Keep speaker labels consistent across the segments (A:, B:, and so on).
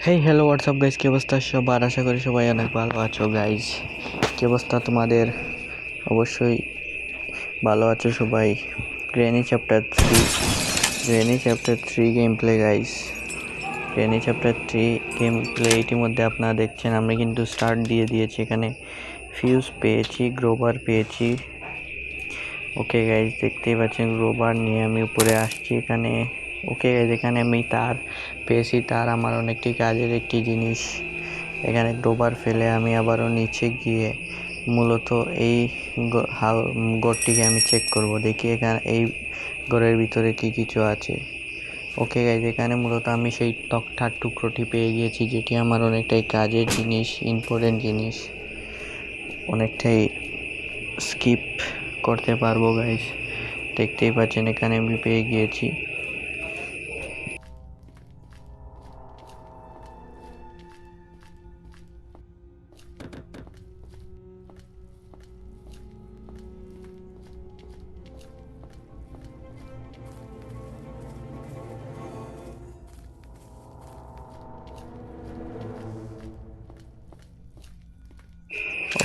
A: Hey hello WhatsApp guys, কী অবস্থা সবার? আশা করি সবাই অনেক ভালো আছো গাইজ। কী অবস্থা তোমাদের? অবশ্যই ভালো আছো সবাই। গ্রেনি chapter 3 game play guys. গ্রেনি chapter 3 game play ইতিমধ্যে আপনারা দেখছেন। আমি কিন্তু স্টার্ট দিয়ে দিয়েছি। এখানে ফিউজ পেয়েছি, গ্রোবার পেয়েছি। ওকে গাইজ, দেখতেই পাচ্ছেন গ্রোবার নিয়ে আমি উপরে আসছি। এখানে ওকে গাইজ, এখানে আমি তার পেয়েছি। তার আমার অনেকটি কাজের একটি জিনিস। এখানে গ্রোবার ফেলে আমি আবারও নিচে গিয়ে মূলত এই ঘরটিকে আমি চেক করব, দেখি এখানে এই ঘরের ভিতরে কি কিছু আছে। ওকে গাইজ, এখানে মূলত আমি সেই তক্তার টুকরোটি পেয়ে গিয়েছি, যেটি আমার অনেকটাই কাজের জিনিস, ইম্পর্টেন্ট জিনিস। অনেকটাই স্কিপ করতে পারবো গাইজ। দেখতেই পাচ্ছেন এখানে আমি পেয়ে গিয়েছি।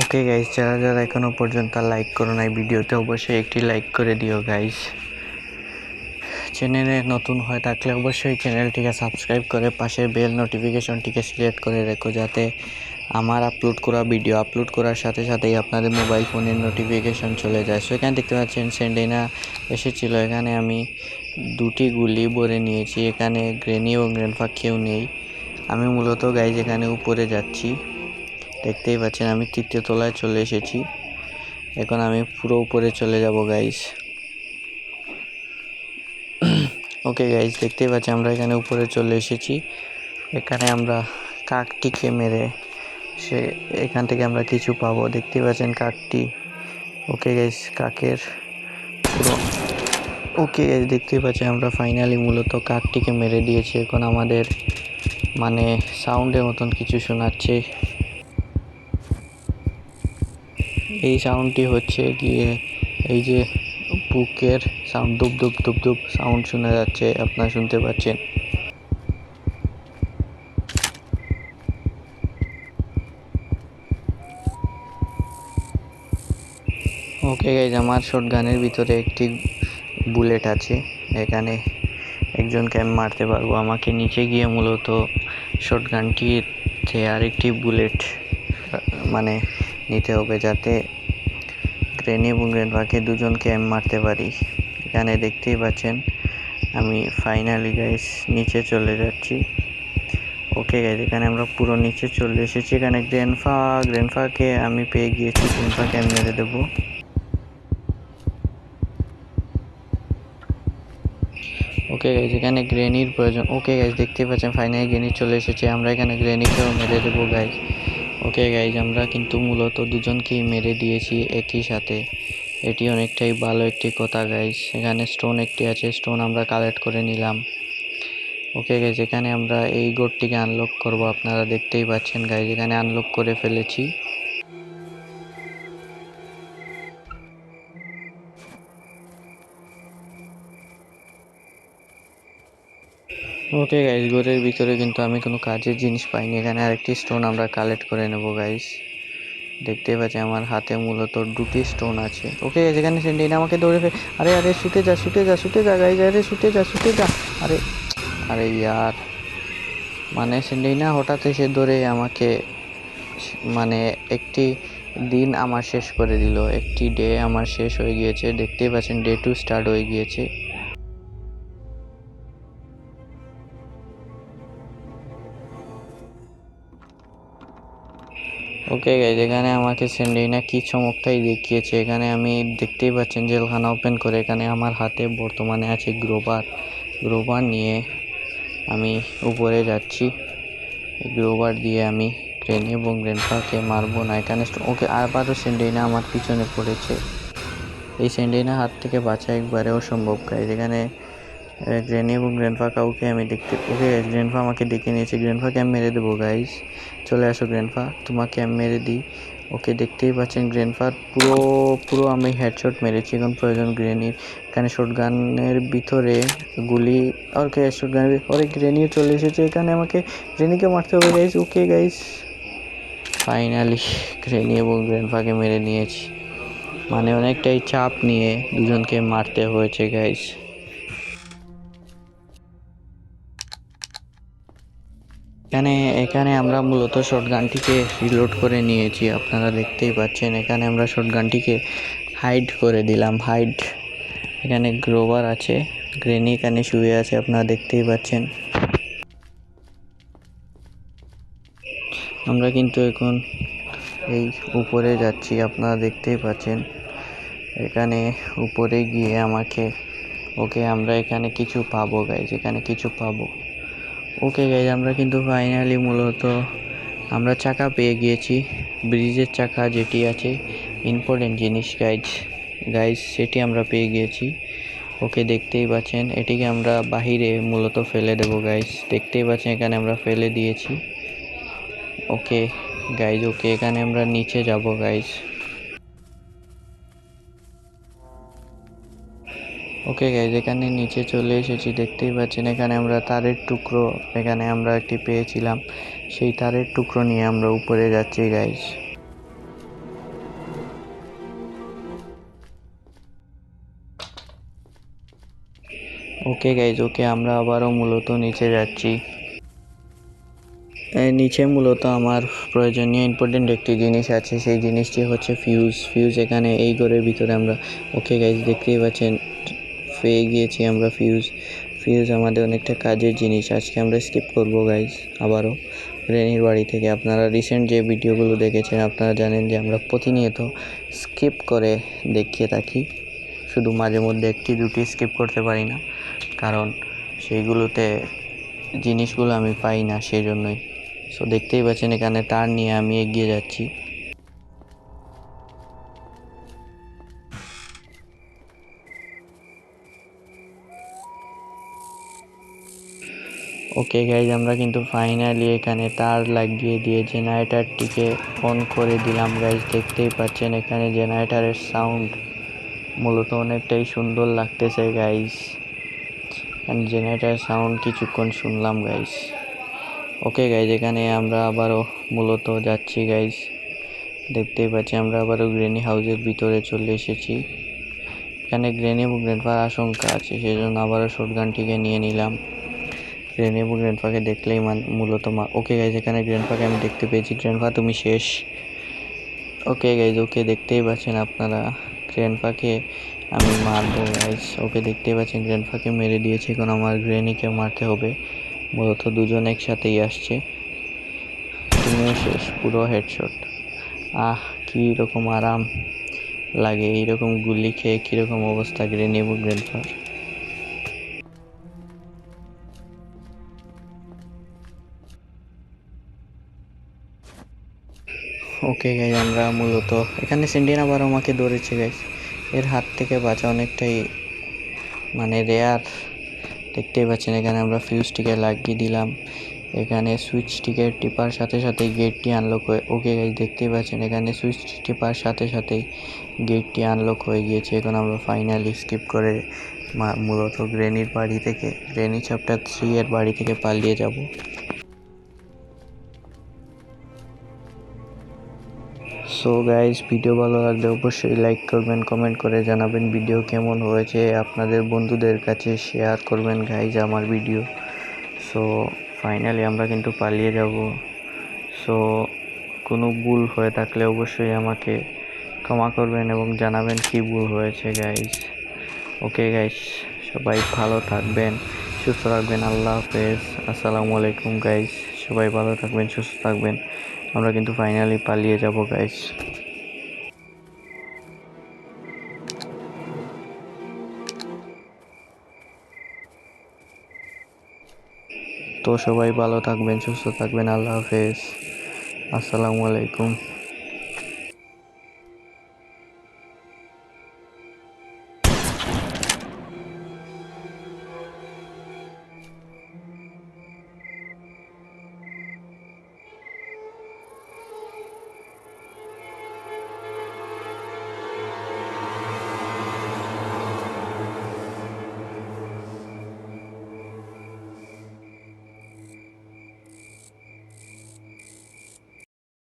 A: ওকে গাইজ, যারা যারা এখনো পর্যন্ত লাইক করো নাই ভিডিওতে, অবশ্যই একটি লাইক করে দিও গাইজ। চ্যানেলে নতুন হয়ে থাকলে অবশ্যই চ্যানেলটিকে সাবস্ক্রাইব করে পাশে বেল নোটিফিকেশনটিকে সিলেক্ট করে রেখো, যাতে আমার ভিডিও আপলোড করার সাথে সাথেই আপনাদের মোবাইল ফোনের নোটিফিকেশন চলে যায়। সো এখানে দেখতে পাচ্ছেন সেন্ডেনা এসেছিলো। এখানে আমি 2টি গুলি ভরে নিয়েছি। এখানে গ্রেনি ও গ্র্যান্ডপা কেউ নেই। আমি মূলত গাইজ এখানে উপরে যাচ্ছি। দেখতেই পাচ্ছেন আমি 3য় তলায় চলে এসেছি। এখন আমি পুরো উপরে চলে যাব গাইজ। ওকে গাইজ, দেখতেই পাচ্ছি আমরা এখানে উপরে চলে এসেছি। এখানে আমরা কাকটিকে মেরে এখান থেকে আমরা কিছু পাবো। দেখতেই পাচ্ছেন কাকটি। ওকে গাইজ, কাকের পুরো ওকে গাইজ, দেখতেই পাচ্ছি আমরা ফাইনালি মূলত কাকটিকে মেরে দিয়েছি। এখন আমাদের সাউন্ডের মতন কিছু শোনাচ্ছে। এই সাউন্ডটি হচ্ছে গিয়ে এই যে বুকের সাউন্ড, ধুপ ধুপ ধুপ ধুপ সাউন্ড শোনা যাচ্ছে, আপনারা শুনতে পাচ্ছেন। ওকে গাইজ, আমার শটগানের ভিতরে একটি বুলেট আছে। এখানে একজনকে আমি মারতে পারবো। আমাকে নিচে গিয়ে মূলত শটগানটিতে আরেকটি বুলেট নিতে হবে, যাতে গ্রেনি এবং গ্র্যান্ডপাকে দুজনকে আমি মারতে পারি। এখানে দেখতেই পাচ্ছেন আমি ফাইনালি গাইজ নিচে চলে যাচ্ছি। ওকে গাইজ, এখানে আমরা পুরো নিচে চলে এসেছি। এখানে গ্র্যান্ডপাকে আমি পেয়ে গিয়েছি। গ্র্যান্ডপাকে আমি মেরে দেবো। ওকে গাইজ, এখানে গ্রেনির প্রয়োজন। ওকে গাইজ, দেখতে পাচ্ছেন ফাইনালি গ্রেনি চলে এসেছে। আমরা এখানে গ্রেনিকেও মেরে দেবো গাইজ। ওকে গাইজ, আমরা কিন্তু মূলত দুজনকেই মেরে দিয়েছি একই সাথে। এটি অনেকটাই ভালো একটি কথা গাইজ। এখানে স্টোন একটি আছে, স্টোন আমরা কালেক্ট করে নিলাম। ওকে গাইজ, এখানে আমরা এই গোটটিকে আনলক করব। আপনারা দেখতেই পাচ্ছেন গাইজ, এখানে আনলক করে ফেলেছি। ওকে গাইজ, ঘরের ভিতরে কিন্তু আমি কোনো কাজের জিনিস পাইনি। এখানে আরেকটি স্টোন আমরা কালেক্ট করে নেব গাইজ। দেখতেই পাচ্ছি আমার হাতে মূলত 2টি স্টোন আছে। ওকে গাইজ, এখানে সেন্ডিনা আমাকে দৌড়ে আরে আরে ছুটে যা গাইজ, আরে ছুটে যা। আরে আরে ইয়ার, সেন্ডিনা হঠাৎ এসে ধরে আমাকে একটি দিন আমার শেষ করে দিল। একটি ডে আমার শেষ হয়ে গিয়েছে। দেখতেই পাচ্ছেন ডে 2 স্টার্ট হয়ে গিয়েছে। ওকে গাইজ, এখানে আমাকে সেন্ডিনা কি চমকটাই দেখিয়েছে। এখানে আমি দেখতেই পাচ্ছেন জেলখানা ওপেন করে এখানে আমার হাতে বর্তমানে আছে গ্রোবার নিয়ে আমি উপরে যাচ্ছি। গ্রোবার দিয়ে আমি গ্রেনি এবং গ্র্যান্ডপাকে মারবো না। এখানে ওকে আবারও সেন্ডিনা আমার পিছনে পড়েছে। এই সেন্ডিনা হাত থেকে বাঁচা একবারে অসম্ভব গাইজ। এখানে গ্রেনি এবং গ্র্যান্ডপা কাউকে আমি দেখতে, ওকে গ্র্যান্ডপা আমাকে ডেকে নিয়েছে, গ্র্যান্ডপাকে আমি মেরে দেবো গাইস। চলে আসো গ্র্যান্ডপা, তোমাকে আমি মেরে দিই। ওকে দেখতেই পাচ্ছেন গ্র্যান্ডপার পুরো পুরো আমি হেডশট মেরেছি। এখন প্রয়োজন গ্রেনির, এখানে শটগানের ভিতরে গুলি, ওকে শটগানের ওরে গ্রেনিও চলে এসেছে এখানে, আমাকে গ্রেনিকে মারতে হবে গাইস। ওকে গাইস, ফাইনালি গ্রেনি এবং গ্র্যান্ডপাকে মেরে নিয়েছি, মানে অনেকটাই চাপ নিয়ে দুজনকে মারতে হয়েছে গাইস। এখানে আমরা মূলত শটগানটিকে রিলোড করে নিয়েছি, আপনারা দেখতেই পাচ্ছেন। এখানে আমরা শটগানটিকে হাইড করে দিলাম, হাইড। এখানে গ্রোভার আছে, গ্রেনি এখানে শুয়ে আছে, আপনারা দেখতেই পাচ্ছেন। আমরা কিন্তু এখন এই উপরে যাচ্ছি, আপনারা দেখতেই পাচ্ছেন। এখানে উপরে গিয়ে আমাকে, ওকে আমরা এখানে কিছু পাবো গাইজ, এখানে কিছু পাবো। ওকে গাইজ, আমরা কিন্তু ফাইনালি মূলত আমরা চাকা পেয়ে গিয়েছি, ব্রিজের চাকা যেটি আছে, ইম্পর্টেন্ট জিনিস গাইজ সেটি আমরা পেয়ে গিয়েছি। ওকে দেখতেই পাচ্ছেন, এটিকে আমরা বাহিরে মূলত ফেলে দেবো গাইজ, দেখতেই পাচ্ছেন এখানে আমরা ফেলে দিয়েছি। ওকে গাইজ, ওকে এখানে আমরা নিচে যাব গাইজ। ওকে গাইজ, এখানে নিচে চলে এসেছি, দেখতেই পাচ্ছেন। এখানে আমরা তারের টুকরো, এখানে আমরা একটি পেয়েছিলাম, সেই তারের টুকরো নিয়ে আমরা উপরে যাচ্ছি গাইজ। ওকে গাইজ, ওকে আমরা আবারও মূলত নিচে যাচ্ছি। নিচে মূলত আমার প্রয়োজনীয় ইম্পর্টেন্ট একটি জিনিস আছে, সেই জিনিসটি হচ্ছে ফিউজ এখানে এই ঘরের ভিতরে আমরা। ওকে গাইজ, দেখতেই পাচ্ছেন পেয়ে গিয়েছি আমরা ফিউজ আমাদের অনেকটা কাজের জিনিস। আজকে আমরা স্কিপ করব গাইজ আবারও গ্রেনির বাড়ি থেকে। আপনারা রিসেন্ট যে ভিডিওগুলো দেখেছেন আপনারা জানেন যে আমরা প্রতিনিয়ত স্কিপ করে দেখিয়ে থাকি, শুধু মাঝে মধ্যে একটি দুটি স্কিপ করতে পারি না, কারণ সেইগুলোতে জিনিসগুলো আমি পাই না, সেজন্যই। সো দেখতেই পাচ্ছেন এখানে তার নিয়ে আমি এগিয়ে যাচ্ছি। ওকে গাইজ, আমরা কিন্তু ফাইনালি এখানে তার লাগিয়ে দিয়ে জেনারেটরটিকে অন করে দিলাম গাইজ। দেখতেই পাচ্ছেন এখানে জেনারেটরের সাউন্ড মূলত অনেকটাই সুন্দর লাগতেছে গাইজ। জেনারেটর সাউন্ড কিছুক্ষণ শুনলাম গাইজ। ওকে গাইজ, এখানে আমরা আবারও মূলত যাচ্ছি গাইজ, দেখতেই পাচ্ছি আমরা আবারও গ্রেনি হাউসের ভিতরে চলে এসেছি। এখানে গ্রেনি এবং গ্র্যান্ডপার আশঙ্কা আছে, সেজন্য আবারও শটগানটিকে নিয়ে নিলাম। গ্রেনি এবং গ্র্যান্ডপাকে দেখলেই মূলত ওকে গাইজ, এখানে গ্র্যান্ডপাকে আমি দেখতে পেয়েছি। গ্র্যান্ডপা তুমি শেষ। ওকে গাইজ, ওকে দেখতেই পাচ্ছেন আপনারা, গ্র্যান্ডপাকে আমি মারবো গাইজ। ওকে দেখতেই পাচ্ছেন গ্র্যান্ডপাকে মেরে দিয়েছি, এখন আমার গ্রেনিকে মারতে হবে। মূলত দুজন একসাথেই আসছে। তুমিও শেষ, পুরো হেডশট। কী রকম আরাম লাগে এইরকম গুলি খেয়ে, কীরকম অবস্থা গ্রেনি এবং গ্র্যান্ডপার। ওকে গাইজ, আমরা মূলত এখানে সেন্টিন আবার আমাকে ধরেছে গাইজ, এর হাত থেকে বাঁচা অনেকটাই মানে রেয়ার। দেখতেই পাচ্ছেন এখানে আমরা ফিউজটিকে লাগিয়ে দিলাম, এখানে সুইচটিকে টিপার সাথে সাথেই গেটটি আনলক হয়ে, ওকে গাইজ দেখতেই পাচ্ছেন এখানে সুইচ টিপার সাথে সাথেই গেটটি আনলক হয়ে গিয়েছে। এখন আমরা ফাইনালি স্কিপ করে মূলত গ্রেনির বাড়ি থেকে, গ্রেনি চ্যাপ্টার 3 এর বাড়ি থেকে পালিয়ে যাব। সো গাইজ, ভিডিও ভালো লাগলে অবশ্যই লাইক করবেন, কমেন্ট করে জানাবেন ভিডিও কেমন হয়েছে, আপনাদের বন্ধুদের কাছে শেয়ার করবেন গাইজ আমার ভিডিও। সো ফাইনালি আমরা কিন্তু পালিয়ে যাব। সো কোনো ভুল হয়ে থাকলে অবশ্যই আমাকে ক্ষমা করবেন এবং জানাবেন কি ভুল হয়েছে গাইজ। ওকে গাইজ, সবাই ভালো থাকবেন, সুস্থ থাকবেন। আল্লাহ হাফেজ, আসসালামু আলাইকুম গাইজ। সবাই ভালো থাকবেন, সুস্থ থাকবেন। আমরা কিন্তু ফাইনালি পালিয়ে যাব গাইজ। তো সবাই ভালো থাকবেন, সুস্থ থাকবেন। আল্লাহ হাফেজ, আসসালামু আলাইকুম।